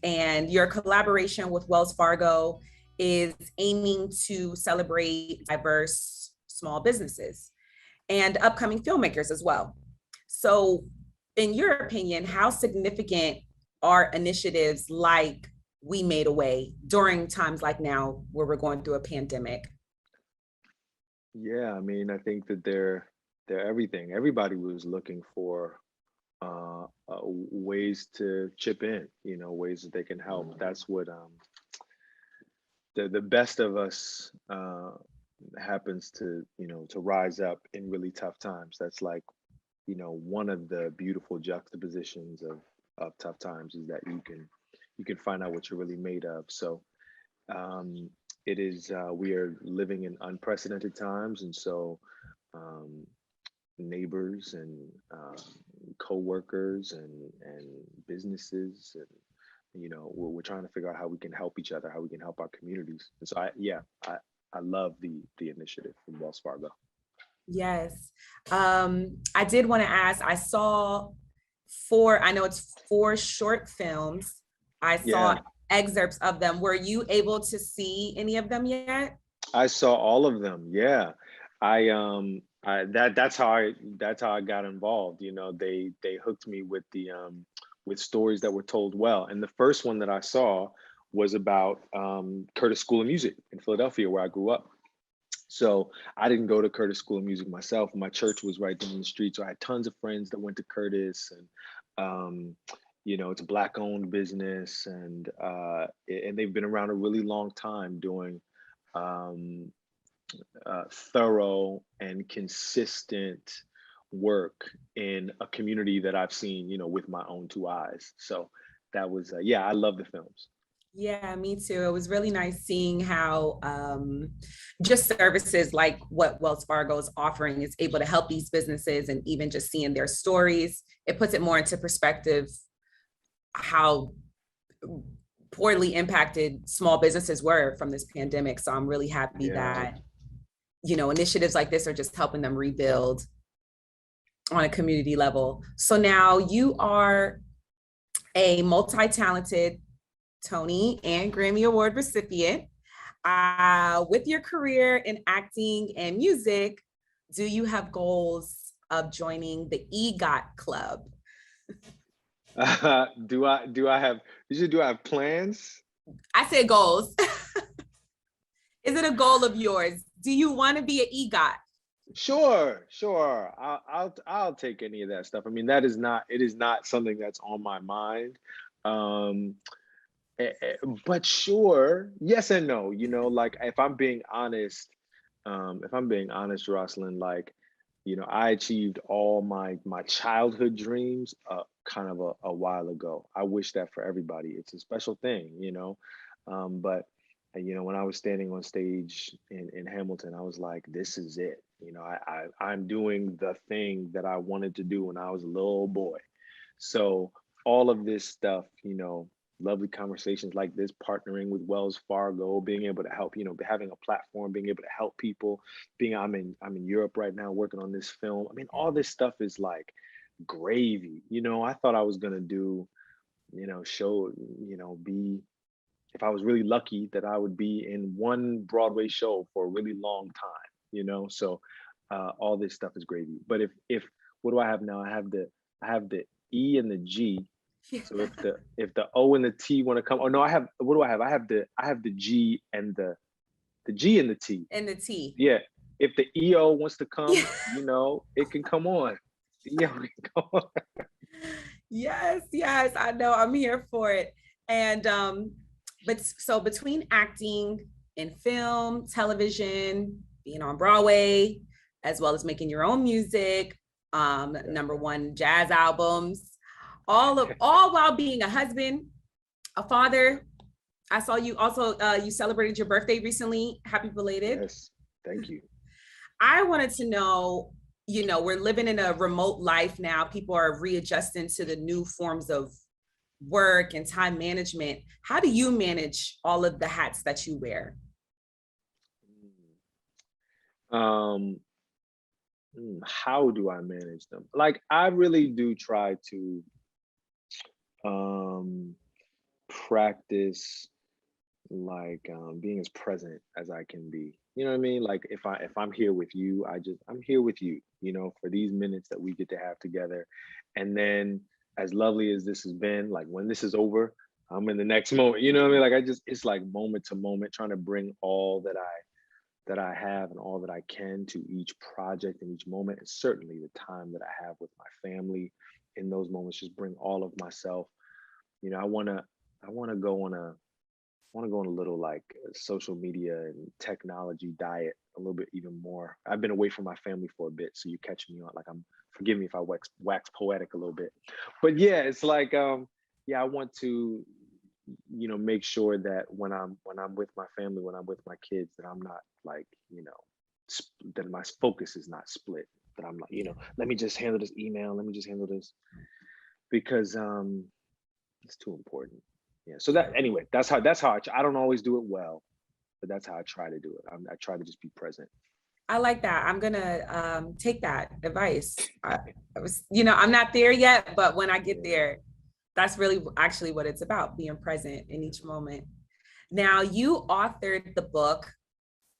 and your collaboration with Wells Fargo is aiming to celebrate diverse small businesses and upcoming filmmakers as well. So, in your opinion, how significant are initiatives like We Made a Way during times like now where we're going through a pandemic? Yeah, I mean, I think that they're everything. Everybody was looking for ways to chip in, ways that they can help. That's what the best of us happens to rise up in really tough times. That's like, one of the beautiful juxtapositions of tough times is that you can find out what you're really made of. So um, it is we are living in unprecedented times, and so um, neighbors and co-workers and businesses and we're trying to figure out how we can help each other, how we can help our communities. And so I love the initiative from Wells Fargo. Yes. I did want to ask, I saw I know it's 4 short films. I saw Yeah, excerpts of them. Were you able to see any of them yet? I saw all of them. Yeah. That's how I got involved. They hooked me with the with stories that were told well. And the first one that I saw was about Curtis School of Music in Philadelphia, where I grew up. So I didn't go to Curtis School of Music myself. My church was right down the street, so I had tons of friends that went to Curtis, and it's a Black-owned business, and they've been around a really long time doing um, thorough and consistent work in a community that I've seen, with my own 2 eyes. So that was, yeah, I love the films. Yeah, me too. It was really nice seeing how just services like what Wells Fargo is offering is able to help these businesses, and even just seeing their stories, it puts it more into perspective how poorly impacted small businesses were from this pandemic. So I'm really happy Yeah. that, initiatives like this are just helping them rebuild on a community level. So now you are a multi-talented Tony and Grammy Award recipient. With your career in acting and music, do you have goals of joining the EGOT club? Do I have plans? I said goals. Is it a goal of yours? Do you want to be an EGOT? Sure. I'll take any of that stuff. I mean, it is not something that's on my mind. Um, but sure, yes and no. Like if I'm being honest, Rosalind, like, I achieved all my childhood dreams kind of a while ago. I wish that for everybody. It's a special thing. But when I was standing on stage in Hamilton, I was like, this is it. I'm doing the thing that I wanted to do when I was a little boy. So all of this stuff, lovely conversations like this, partnering with Wells Fargo, being able to help, having a platform, being able to help people, I'm in Europe right now working on this film. I mean, all this stuff is like gravy. I thought I was gonna do, show, be if I was really lucky that I would be in one Broadway show for a really long time. So all this stuff is gravy. But if what do I have now? I have the E and the G. So if the O and the T want to come, oh no, what do I have? I have the G and the G and the T. And the T. Yeah. If the EO wants to Yeah. come, it can come on. The EO can come on. Yes, I know. I'm here for it. And but so between acting in film, television, being on Broadway, as well as making your own music, #1 jazz albums, all while being a husband, a father. I saw you also you celebrated your birthday recently. Happy belated. Yes, thank you. I wanted to know, we're living in a remote life now. People are readjusting to the new forms of work and time management. How do you manage all of the hats that you wear? Um, how do I manage them? Like, I really do try to um practice like being as present as I can be. You know what I mean? Like if I'm here with you, I'm here with you, you know, for these minutes that we get to have together. And then as lovely as this has been, like when this is over, I'm in the next moment. You know what I mean? Like it's like moment to moment, trying to bring all that I have and all that I can to each project and each moment. And certainly the time that I have with my family in those moments, just bring all of myself. You know, I wanna go on a want to go on a little like social media and technology diet a little bit even more. I've been away from my family for a bit, so you catch me on like I'm forgive me if I wax poetic a little bit. But yeah, it's like yeah, I want to, you know, make sure that when I'm with my family, when I'm with my kids, that I'm not like, you know, that my focus is not split. That I'm like, you know, let me just handle this email, let me just handle this because it's too important. Yeah. So that anyway, that's how I don't always do it well, but that's how I try to do it. I try to just be present. I like that. I'm gonna take that advice. I was, you know, I'm not there yet, but when I get Yeah. there, that's really actually what it's about, being present in each moment. Now, you authored the book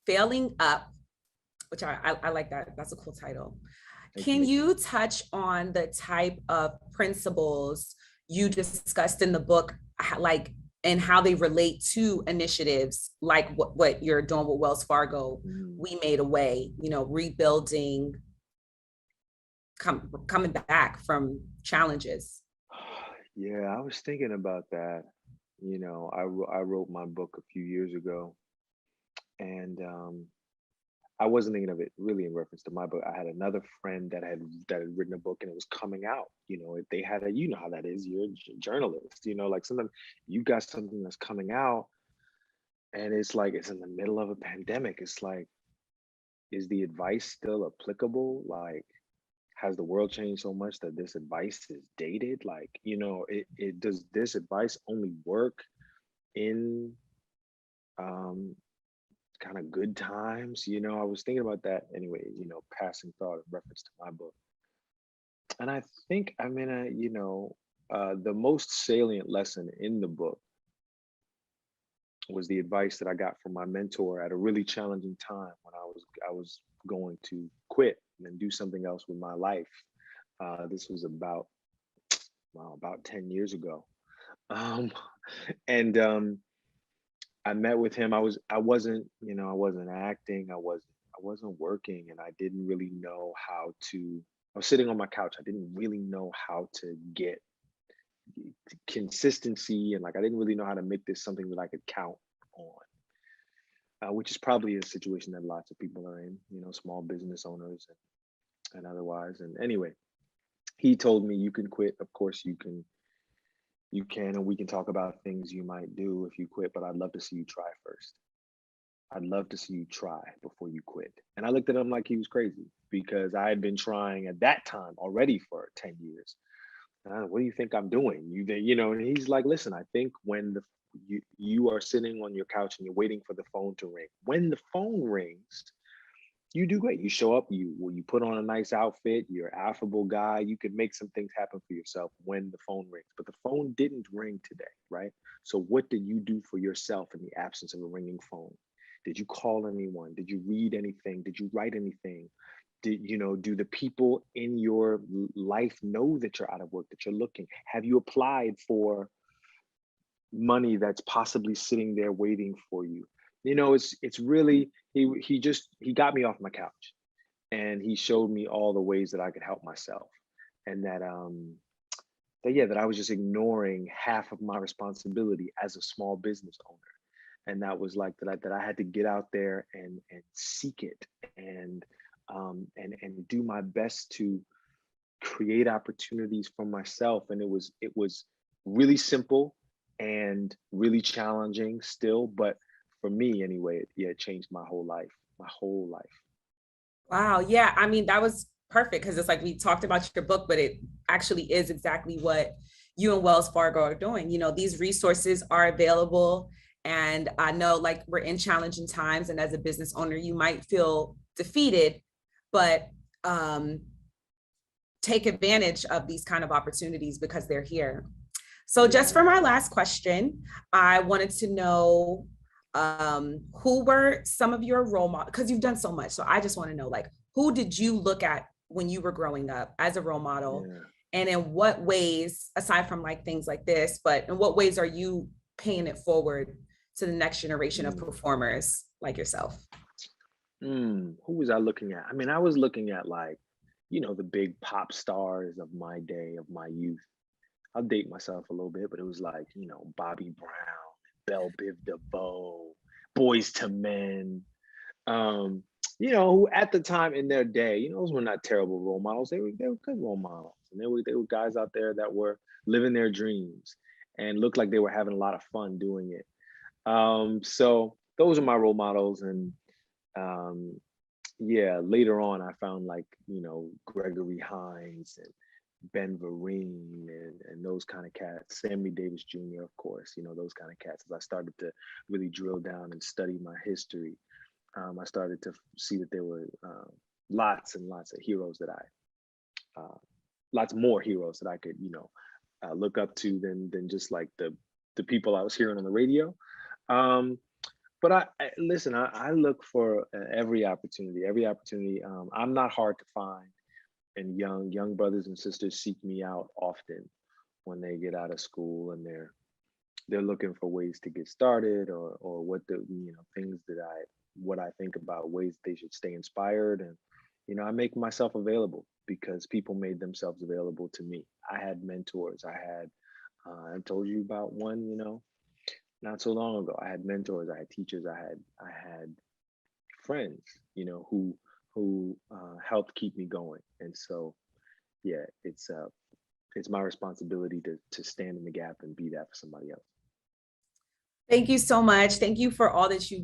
Failing Up, which I like that. That's a cool title. Thank Can you. you touch on the type of principles you discussed in the book, like, and how they relate to initiatives like what you're doing with Wells Fargo? Mm. We Made a Way, you know, rebuilding, coming back from challenges. Yeah, I was thinking about that. You know, I wrote my book a few years ago, and I wasn't thinking of it really in reference to my book. I had another friend that had written a book and it was coming out. You know, they had a, you know how that is. You're a journalist. You know, like sometimes you got something that's coming out, and it's like it's in the middle of a pandemic. It's like, is the advice still applicable? Like, has the world changed so much that this advice is dated? Like, you know, it does this advice only work in um kind of good times? You know, I was thinking about that anyway, you know, passing thought in reference to my book. And I think I'm in a, you know, the most salient lesson in the book was the advice that I got from my mentor at a really challenging time when I was going to quit and then do something else with my life. This was about, wow, about 10 years ago. Um, and I met with him. I wasn't, you know, I wasn't acting. I wasn't working, and I didn't really know how to. I was sitting on my couch. I didn't really know how to get consistency, and like I didn't really know how to make this something that I could count on. Which is probably a situation that lots of people are in. You know, small business owners and otherwise. And anyway, he told me, you can quit. Of course, you can, and we can talk about things you might do if you quit. But I'd love to see you try first. I'd love to see you try before you quit. And I looked at him like he was crazy because I had been trying at that time already for 10 years. And what do you think I'm doing? You know, and he's like, listen, I think when you are sitting on your couch and you're waiting for the phone to ring, when the phone rings, you do great. You show up, you put on a nice outfit, you're an affable guy, you can make some things happen for yourself when the phone rings. But the phone didn't ring today, right? So what did you do for yourself in the absence of a ringing phone? Did you call anyone? Did you read anything? Did you write anything? Did you know, do the people in your life know that you're out of work, that you're looking? Have you applied for money that's possibly sitting there waiting for you? You know, it's really he got me off my couch and he showed me all the ways that I could help myself, and that yeah, that I was just ignoring half of my responsibility as a small business owner. And that was like that I had to get out there and seek it and do my best to create opportunities for myself. And it was really simple and really challenging still, but for me anyway, yeah, it changed my whole life, my whole life. Wow. Yeah. I mean, that was perfect because it's like we talked about your book, but it actually is exactly what you and Wells Fargo are doing. You know, these resources are available. And I know like we're in challenging times, and as a business owner, you might feel defeated, but take advantage of these kind of opportunities because they're here. So just for my last question, I wanted to know who were some of your role models, because you've done so much. So I just want to know, like, who did you look at when you were growing up as a role model? Yeah. And in what ways, aside from like things like this, but in what ways are you paying it forward to the next generation of Mm. performers like yourself? Who was I looking at? I mean, I was looking at like, the big pop stars of my day, of my youth. I'll date myself a little bit, but it was like, Bobby Brown, Belle Biv DeVoe, Boys to Men, um, who at the time in their day, those were not terrible role models. They were good role models. And they were guys out there that were living their dreams and looked like they were having a lot of fun doing it. So those are my role models. And um, yeah, later on I found like, Gregory Hines and Ben Vereen and those kind of cats, Sammy Davis Jr., of course, those kind of cats. As I started to really drill down and study my history, I started to see that there were lots and lots of heroes that lots more heroes that I could, look up to than just like the people I was hearing on the radio. Um, but listen, I look for every opportunity, every opportunity. I'm not hard to find, and young brothers and sisters seek me out often when they get out of school and they're looking for ways to get started, or what the things that what I think about ways they should stay inspired. And I make myself available because people made themselves available to me. I had mentors. I told you about one, not so long ago. I had mentors, I had teachers, I had friends, who helped keep me going. And so yeah, it's my responsibility to stand in the gap and be that for somebody else. Thank you so much. Thank you for all that you